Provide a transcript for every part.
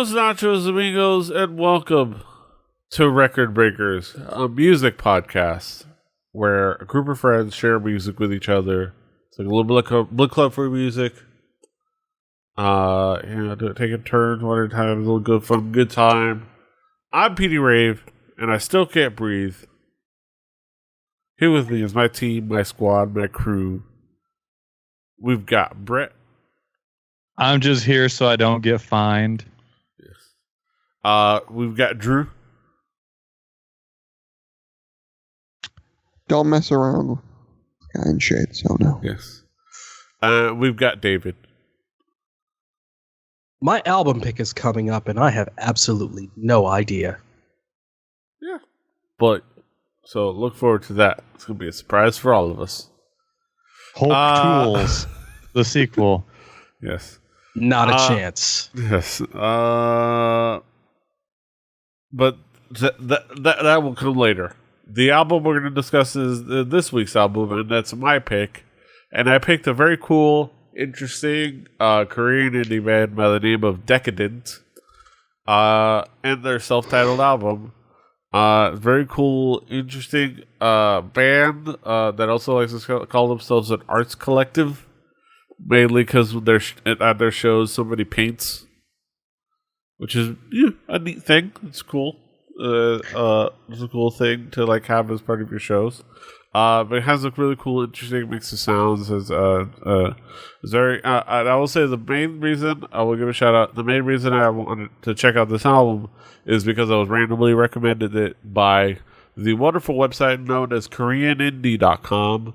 Buenos nachos, amigos, and welcome to Record Breakers, a music podcast where a group of friends share music with each other. It's like a little bit like a book club for music. Taking turns one at a time, a little good fun, good time. I'm Petey Rave, and I still can't breathe. Here with me is my team, my squad, my crew. We've got Brett. I'm just here so I don't get fined. Yes. We've got Drew. Don't mess around with guy in shade, so no. Yes. We've got David. My album pick is coming up, and I have absolutely no idea. Yeah. But, so look forward to that. It's going to be a surprise for all of us. Hulk Tools, the sequel. Yes. Not a chance. Yes. But that will come later. The album we're going to discuss is this week's album, and that's my pick. And I picked a very cool, interesting Korean indie band by the name of Decadent, and their self-titled album. Very cool, interesting band that also likes to call themselves an arts collective, mainly because at their shows somebody paints, which is a neat thing. It's cool. It's a cool thing to like have as part of your shows. But it has a really cool, interesting mix of sounds. It's very. And I will say the main reason I will give a shout out. The main reason I wanted to check out this album is because I was randomly recommended it by the wonderful website known as KoreanIndie.com,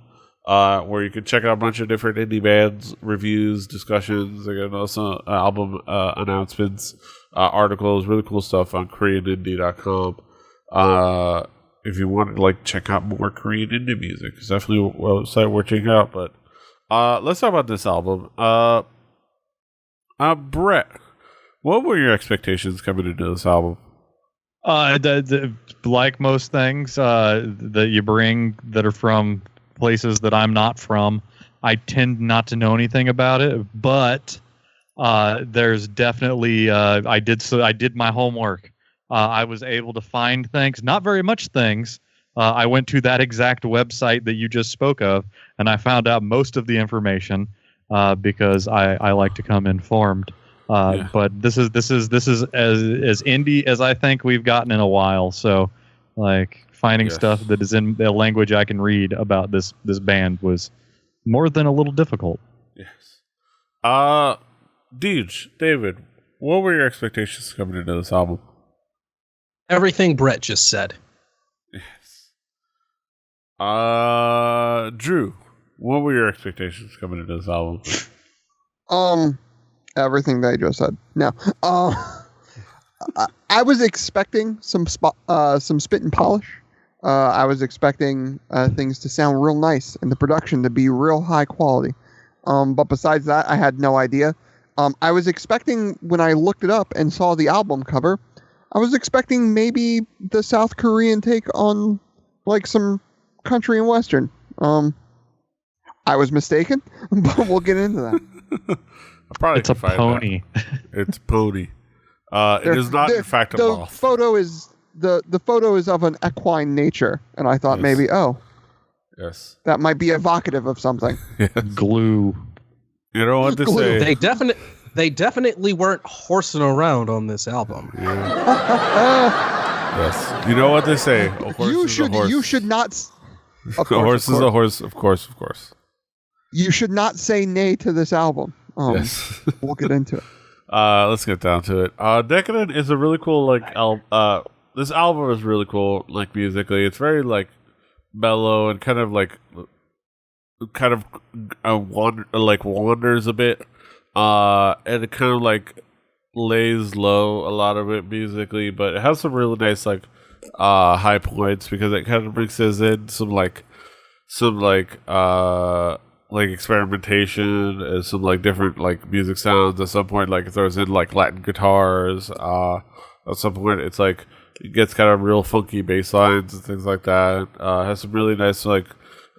where you can check out a bunch of different indie bands, reviews, discussions, and also album announcements, articles, really cool stuff on KoreanIndie.com. If you want to like check out more Korean indie music, it's definitely a website worth checking out. But let's talk about this album. Brett, what were your expectations coming into this album? Like most things that you bring that are from places that I'm not from, I tend not to know anything about it. But there's definitely I did my homework. I was able to find things, not very much things. I went to that exact website that you just spoke of, and I found out most of the information because I like to come informed. But this is as indie as I think we've gotten in a while. So, like finding stuff that is in a language I can read about this band was more than a little difficult. Yes. David, what were your expectations coming into this album? Everything Brett just said. Yes. Drew, what were your expectations coming into this album? Everything they just said. No. I was expecting some spit and polish. I was expecting things to sound real nice and the production to be real high quality. But besides that, I had no idea. I was expecting, when I looked it up and saw the album cover, I was expecting maybe the South Korean take on like some country and western. I was mistaken, but we'll get into that. It's a pony. It's pony. It is not, in fact, a moth. The photo is of an equine nature, and I thought maybe, yes, that might be evocative of something. Yes. Glue. You know what to say. They definitely weren't horsing around on this album. Yeah. Yes, you know what they say. A horse is a horse. You should not. A horse is a horse. Of course. You should not say nay to this album. Yes. We'll get into it. Let's get down to it. Decadent is a really cool this album is really cool, like musically. It's very like mellow and kind of wanders a bit. And it kind of like lays low a lot of it musically, but it has some really nice like high points because it kind of mixes in some experimentation and some like different like music sounds. At some point, like it throws in like Latin guitars. At some point, it's like it gets kind of real funky bass lines and things like that. It has some really nice like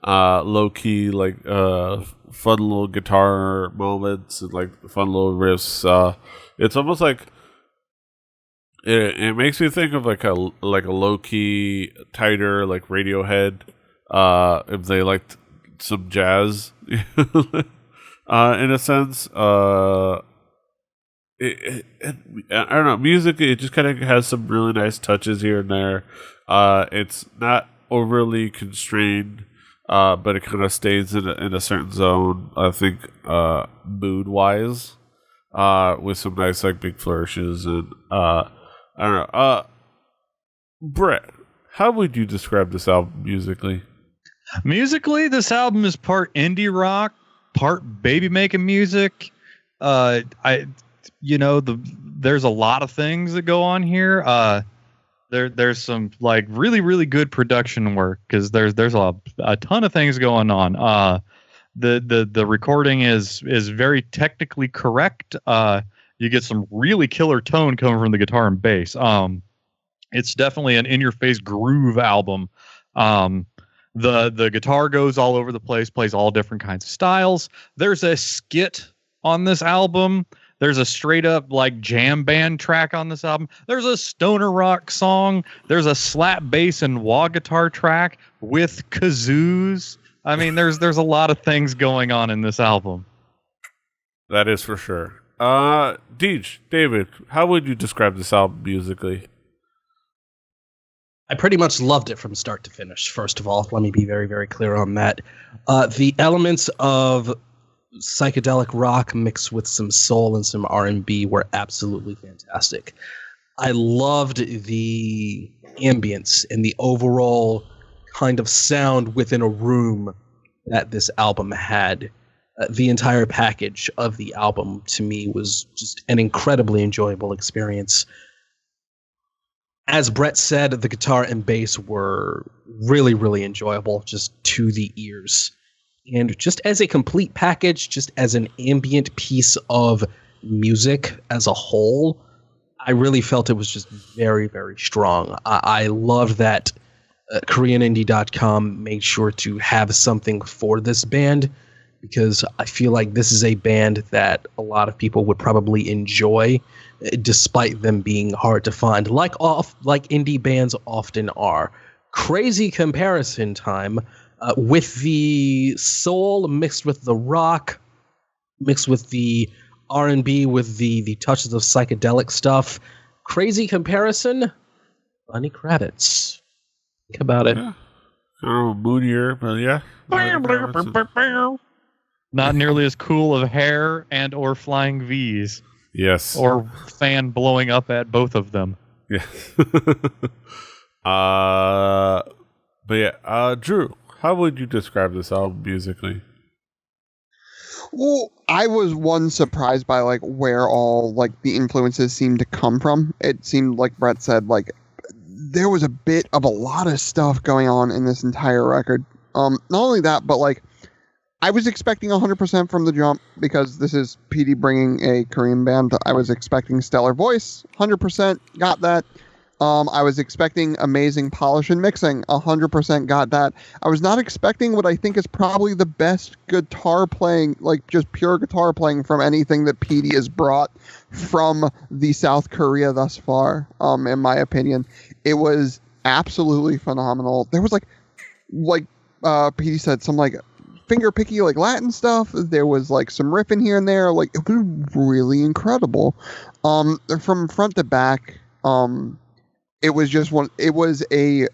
low key like fun little guitar moments and like fun little riffs. It's almost like it makes me think of like a low key tighter like Radiohead, if they liked some jazz, in a sense. I don't know, music, it just kind of has some really nice touches here and there. It's not overly constrained, but it kind of stays in a certain zone, I think, mood wise, with some nice like big flourishes. And I don't know, Brett, how would you describe this album musically? Musically, this album is part indie rock, part baby making music. There's a lot of things that go on here. There's some like really, really good production work because there's a ton of things going on. The recording is very technically correct. You get some really killer tone coming from the guitar and bass. It's definitely an in-your-face groove album. The guitar goes all over the place, plays all different kinds of styles. There's a skit on this album. There's a straight up like jam band track on this album. There's a stoner rock song. There's a slap bass and wah guitar track with kazoos. I mean, there's a lot of things going on in this album. That is for sure. David, how would you describe this album musically? I pretty much loved it from start to finish. First of all, let me be very, very clear on that. The elements of psychedelic rock mixed with some soul and some R&B were absolutely fantastic. I loved the ambience and the overall kind of sound within a room that this album had. The entire package of the album to me was just an incredibly enjoyable experience. As Brett said, the guitar and bass were really, really enjoyable, just to the ears. And just as a complete package, just as an ambient piece of music as a whole, I really felt it was just very, very strong. I loved that KoreanIndie.com made sure to have something for this band, because I feel like this is a band that a lot of people would probably enjoy, despite them being hard to find, like indie bands often are. Crazy comparison time. With the soul mixed with the rock, mixed with the R&B, with the touches of psychedelic stuff. Crazy comparison. Lenny Kravitz. Think about it. Yeah. Oh, moodier, but yeah. Not nearly as cool of hair and or flying V's. Yes. Or fan blowing up at both of them. Yeah. But yeah, Drew, how would you describe this album musically? Well, I was surprised by like where all like the influences seemed to come from. It seemed like Brett said, like there was a bit of a lot of stuff going on in this entire record. Not only that, but like I was expecting 100% from the jump because this is Petey bringing a Korean band. I was expecting stellar voice, 100% got that. I was expecting amazing polish and mixing, 100% got that. I was not expecting what I think is probably the best guitar playing, like just pure guitar playing from anything that Petey has brought from the South Korea thus far, in my opinion. It was absolutely phenomenal. There was like Petey said, some like finger picky like Latin stuff. There was like some riffing here and there. Like it was really incredible. From front to back, it was a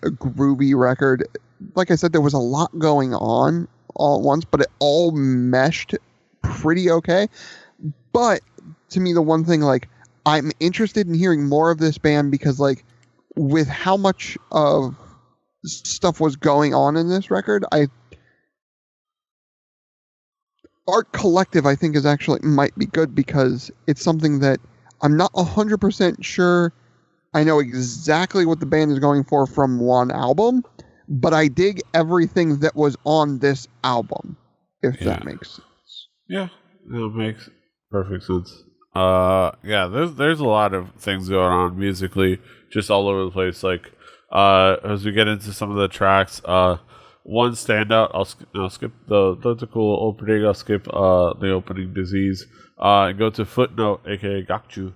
groovy record. Like I said, there was a lot going on all at once, but it all meshed pretty okay. But to me, the one thing, like, I'm interested in hearing more of this band because, like, with how much of stuff was going on in this record, Art Collective, I think, might be good because it's something that I'm not 100% sure I know exactly what the band is going for from one album, but I dig everything that was on this album, if that makes sense. Yeah, that makes perfect sense. There's a lot of things going on musically, just all over the place. Like, as we get into some of the tracks, one standout, I'll skip the cool opening. I'll skip the opening Disease, and go to Footnote, aka Gakju.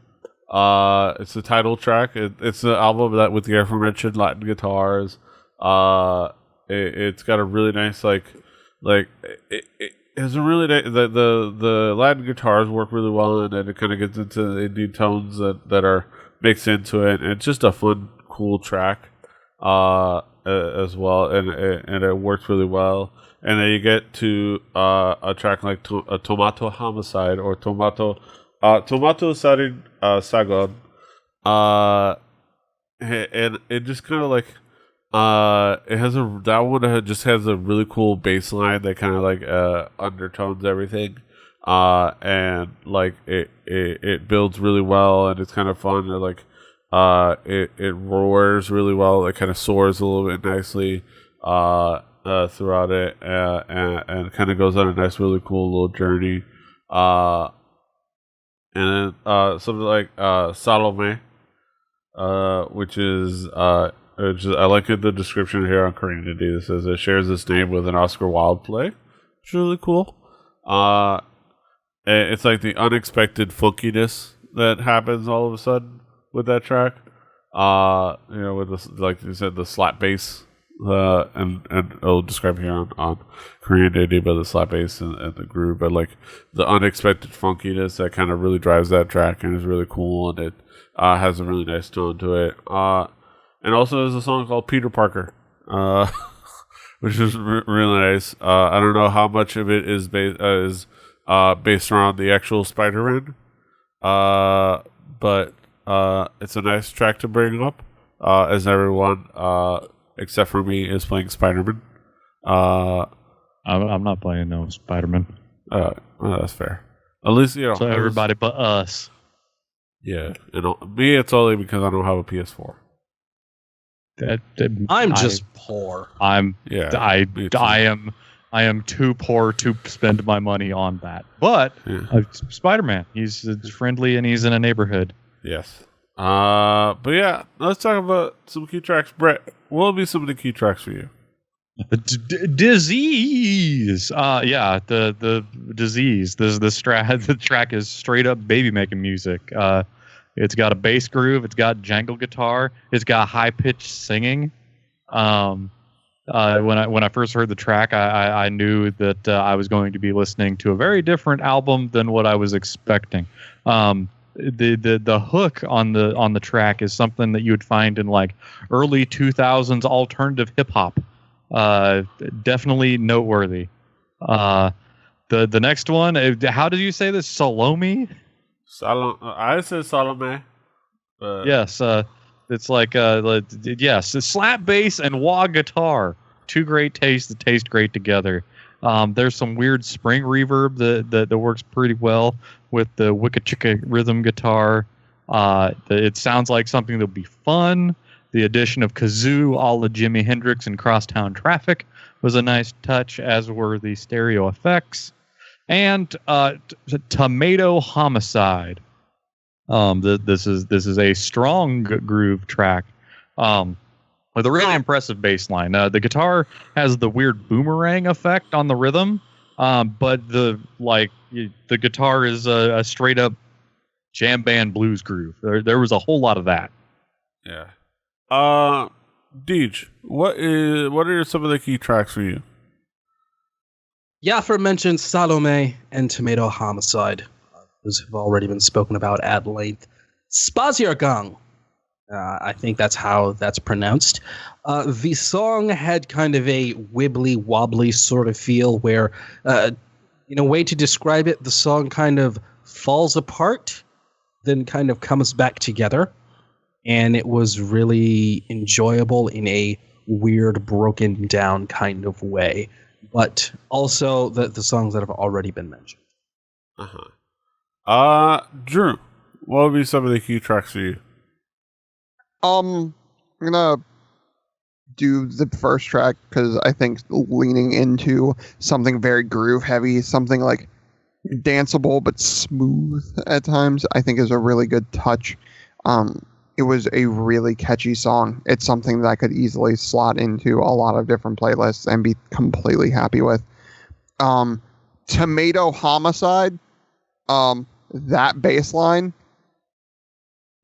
It's the title track. It's the album that with the aforementioned Latin guitars. It's got a really nice it has a really the Latin guitars work really well, and then it kind of gets into the Indian tones that are mixed into it. And it's just a fun, cool track as well, and it works really well. And then you get to a track like Tomato Homicide or Tomato Sarin Sagon, and it just kind of like it has that one just has a really cool bass line that kind of like undertones everything, and like it builds really well, and it's kind of fun. And like it roars really well. It kind of soars a little bit nicely throughout it, and kind of goes on a nice, really cool little journey. And then something like Salome, which is I like the description here on Community. It says it shares its name with an Oscar Wilde play. It's really cool. It's like the unexpected funkiness that happens all of a sudden with that track. With this, like you said, the slap bass. And I'll describe here on Korean Indie, but the slap bass and the groove, but like the unexpected funkiness that kind of really drives that track and is really cool, and it has a really nice tone to it. And also there's a song called Peter Parker, which is really nice. I don't know how much of it is based around the actual Spider-Man, but it's a nice track to bring up, as everyone except for me is playing Spider-Man. I'm not playing no Spider-Man. Well, that's fair. At least so everybody but us. Yeah, me. It's only because I don't have a PS4. I'm just poor. I am too poor to spend my money on that. But Spider-Man, he's friendly and he's in a neighborhood. Yes. But yeah, let's talk about some key tracks. Brett, what will be some of the key tracks for you? Disease. The disease. The track is straight up baby making music. It's got a bass groove. It's got jangle guitar. It's got high pitched singing. When I first heard the track, I knew that I was going to be listening to a very different album than what I was expecting. The hook on the track is something that you would find in like early 2000s alternative hip hop. Definitely noteworthy. The next one, how did you say this? Salome? I said Salome. Yes, it's like yes, it's slap bass and wah guitar. Two great tastes that taste great together. There's some weird spring reverb that works pretty well with the wicka chicka rhythm guitar. It sounds like something that'll be fun. The addition of kazoo a la Jimi Hendrix and Crosstown Traffic was a nice touch, as were the stereo effects. And Tomato Homicide. This is a strong groove track with a really impressive bass line. The guitar has the weird boomerang effect on the rhythm, but the guitar is a straight up jam band blues groove. There was a whole lot of that. Yeah. Deej, what are some of the key tracks for you? Yeah, aforementioned Salome and Tomato Homicide. Those have already been spoken about at length. Spaziergang. I think that's how that's pronounced. The song had kind of a wibbly wobbly sort of feel where, in a way to describe it, the song kind of falls apart, then kind of comes back together. And it was really enjoyable in a weird, broken down kind of way. But also the songs that have already been mentioned. Drew, what would be some of the key tracks for you? I'm gonna do the first track because I think leaning into something very groove heavy, something like danceable but smooth at times, I think is a really good touch. It was a really catchy song. It's something that I could easily slot into a lot of different playlists and be completely happy with. Tomato Homicide, that bass line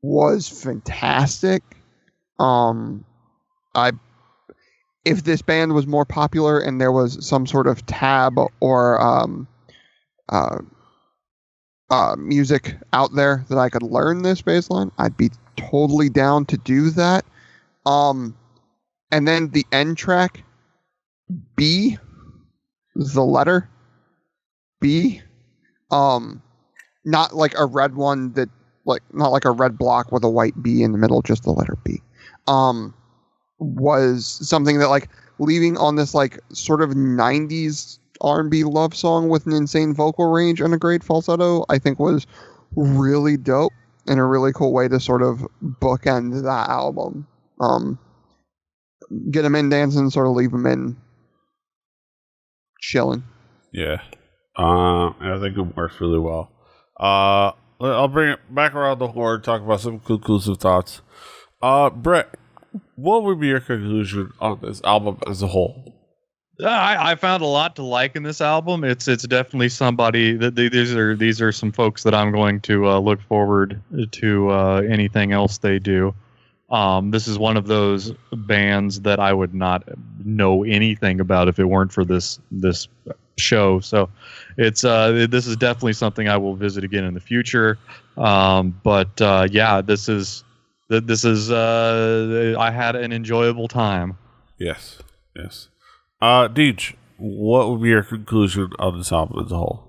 was fantastic. I if this band was more popular and there was some sort of tab or uh, music out there that I could learn this bass line, I'd be totally down to do that. And then the end track, B, the letter B, not like a red one that not like a red block with a white B in the middle, just the letter B. Was something that like leaving on this like sort of 90s R&B love song with an insane vocal range and a great falsetto, I think was really dope and a really cool way to sort of bookend that album. Get them in dancing, sort of leave them in chilling. Yeah. I think it works really well. I'll bring it back around the horn, talk about some conclusive thoughts. Brett, what would be your conclusion on this album as a whole? I found a lot to like in this album. It's definitely somebody that these are some folks that I'm going to look forward to anything else they do. This is one of those bands that I would not know anything about if it weren't for this show. So it's this is definitely something I will visit again in the future. Yeah, this is I had an enjoyable time. Yes. Deej, what would be your conclusion on this album as a whole?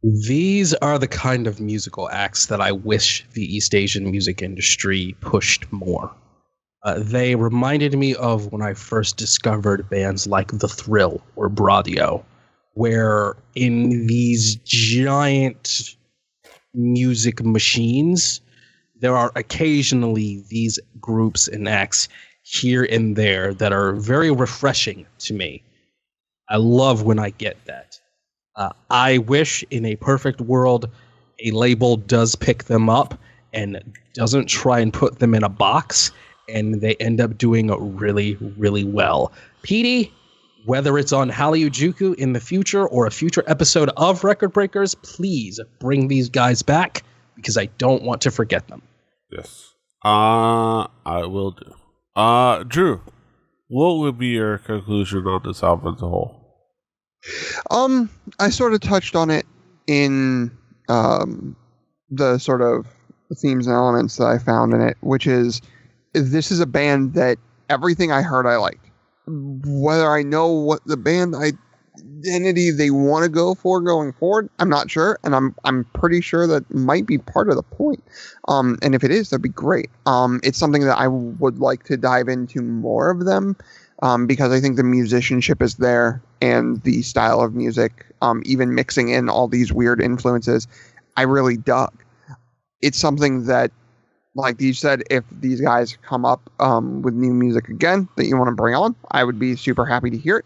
These are the kind of musical acts that I wish the East Asian music industry pushed more. They reminded me of when I first discovered bands like The Thrill or Bradio, where in these giant music machines, there are occasionally these groups and acts here and there that are very refreshing to me. I love when I get that. I wish in a perfect world a label does pick them up and doesn't try and put them in a box and they end up doing really, really well. Petey, whether it's on Hallyu in the future or a future episode of Record Breakers, please bring these guys back because I don't want to forget them. Yes. I will do. Drew, what would be your conclusion on this album as a whole? I sort of touched on it in the sort of themes and elements that I found in it, which is this is a band that everything I heard I liked. Whether I know what the band identity they want to go for going forward, I'm not sure, and I'm pretty sure that might be part of the point. And if it is, that'd be great. It's something that I would like to dive into more of them. Because I think the musicianship is there and the style of music, even mixing in all these weird influences, I really dug. It's something that, like you said, if these guys come up with new music again that you want to bring on, I would be super happy to hear it.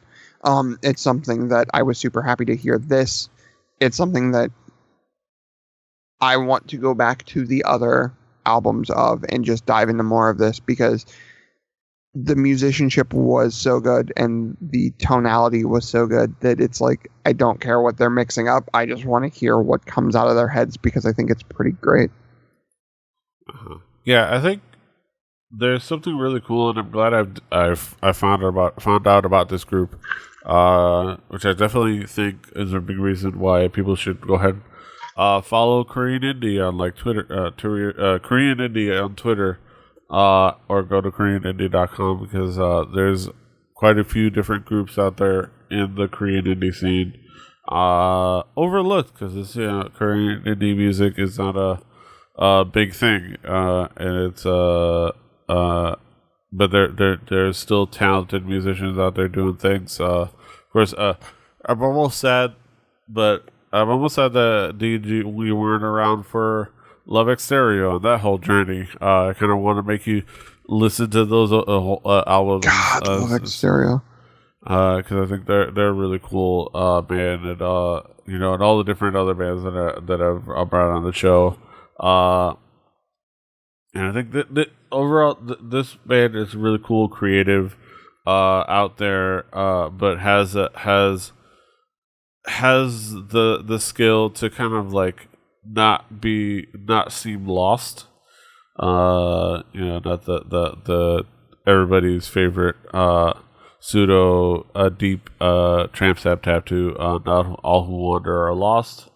It's something that I was super happy to hear this. It's something that I want to go back to the other albums of and just dive into more of this because the musicianship was so good and the tonality was so good that it's like, I don't care what they're mixing up. I just want to hear what comes out of their heads because I think it's pretty great. Uh-huh. Yeah, I think there's something really cool, and I'm glad I found out about this group, which I definitely think is a big reason why people should go ahead follow Korean Indie on like Twitter, Korean Indie on Twitter. Or go to KoreanIndie.com because there's quite a few different groups out there in the Korean indie scene. Overlooked because it's Korean indie music is not a big thing, and it's but there's still talented musicians out there doing things. Of course, I'm almost sad that DG we weren't around for Love Exterior and that whole journey. I kind of want to make you listen to those albums. God, Love Exterior. Because I think they're a really cool band, and and all the different other bands that I've brought on the show. And I think that overall this band is really cool, creative, out there, but has the skill to kind of like not seem lost. Not the everybody's favorite pseudo deep tramp stamp tattoo. Not all who wander are lost.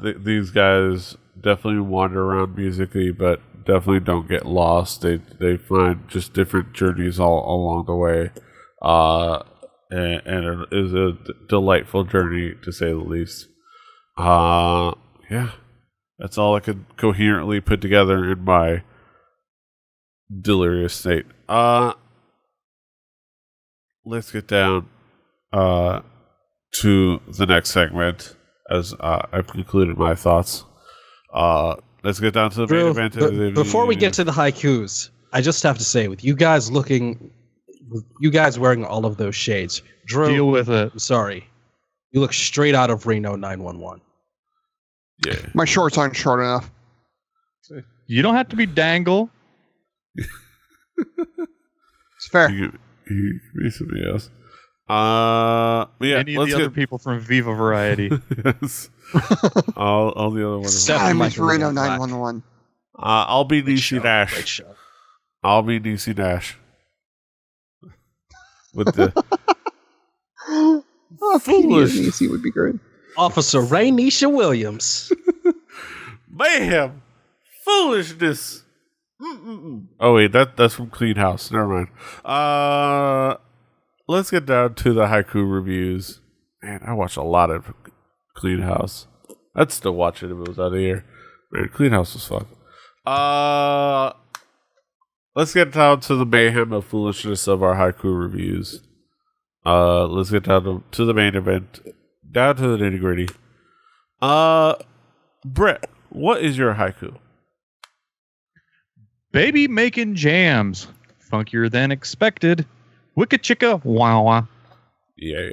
These guys definitely wander around musically, but definitely don't get lost. They find just different journeys all along the way, and it is a delightful journey to say the least. Yeah, that's all I could coherently put together in my delirious state. Let's get down to the next segment, as I've concluded my thoughts. Let's get down to the main event. Before we get to the haikus, I just have to say, with you guys wearing all of those shades, Drew, deal with it. I'm sorry, you look straight out of Reno 911. Yeah, My shorts aren't short enough. You don't have to be Dangle. It's fair. you can be somebody else. Yeah, Any of the other people from Viva Variety. Yes. all the other ones. Except I'm Michael Reno Ian Black. 911. I'll be Great DC show, Dash. great show. I'll be DC Dash. With the Oh, Foolish. PDC would be great. Officer Rainisha Williams. mayhem, foolishness. Oh wait, that's from Clean House. Never mind. Let's get down to the haiku reviews. Man, I watched a lot of Clean House. I'd still watch it if it was out of here. Man, Clean House was fun. Let's get down to the mayhem of foolishness of our haiku reviews. Let's get down to the main event. Down to the nitty gritty. Brett, what is your haiku? Baby making jams. Funkier than expected. Wicka chicka wow. Yeah.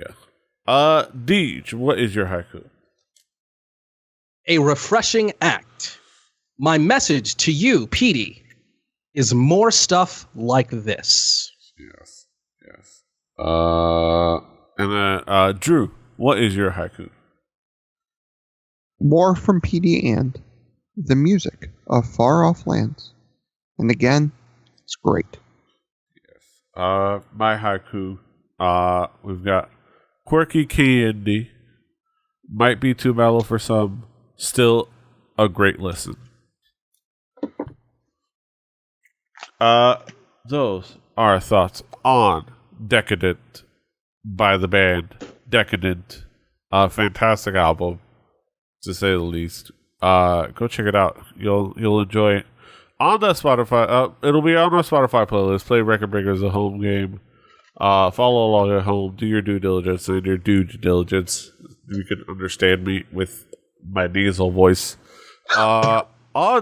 Deej, what is your haiku? A refreshing act. My message to you, Petey, is more stuff like this. Yes. And then Drew, what is your haiku? More from PD and the music of far off lands. And again, it's great. My haiku, we've got quirky candy, might be too mellow for some, still a great listen. Those are our thoughts on Decadent by the band Decadent. A fantastic album, to say the least. Go check it out. You'll enjoy it. On the Spotify, it'll be on our Spotify playlist. Play Record Breakers, a home game. Follow along at home. Do your due diligence and your due diligence. You can understand me with my nasal voice. On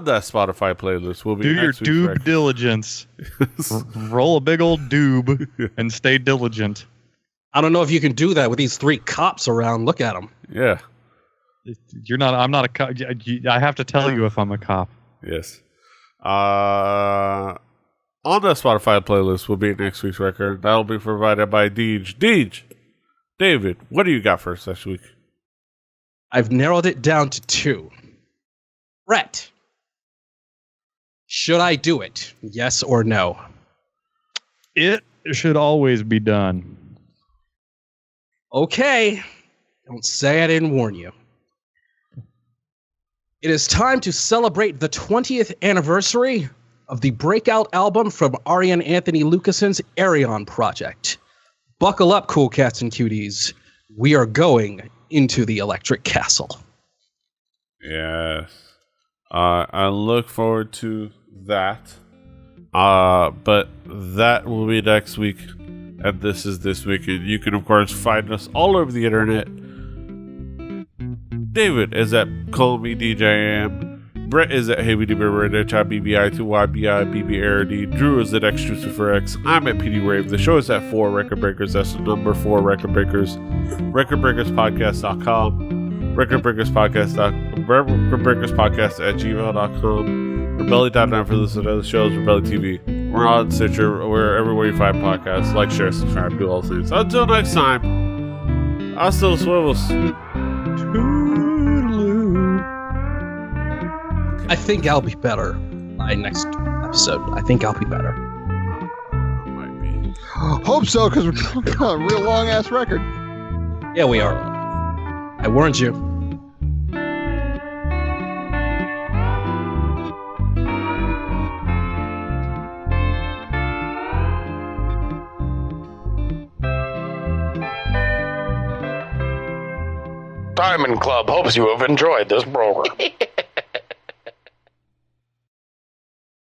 that Spotify playlist will be Do your next week's doob record. diligence. Roll a big old doob and stay diligent. I don't know if you can do that with these three cops around. Look at them. Yeah. You're not. I'm not a cop. I have to tell you if I'm a cop. Yes. On the Spotify playlist will be next week's record. That'll be provided by Deej. Deej, David, what do you got for us this week? I've narrowed it down to two. Brett, should I do it? Yes or no? It should always be done. Okay. Don't say I didn't warn you. It is time to celebrate the 20th anniversary of the breakout album from Arian Anthony Lucason's Arion project. Buckle up, cool cats and cuties. We are going into the Electric Castle. Yes. I look forward to that. But that will be next week. And this is this week. And you can, of course, find us all over the internet. David is at Call Me DJM. Brett is at HeyBBBBBI2YBI Drew is at XTruciferX. I'm at PD Rave. The show is at 4 Record Breakers. That's the number 4 Record Breakers. RecordBreakersPodcast.com. RecordBreakersPodcast at gmail.com. Rebelli.net for listening to other shows. Rebelli TV. We're on Stitcher. We're everywhere you find podcasts. Like, share, subscribe, do all things. Until next time, hasta los huevos. I think I'll be better by next episode. I think I'll be better. Might be. Hope so, because we're talking about a real long ass record. Yeah, we are. I warned you. Diamond Club hopes you have enjoyed this program.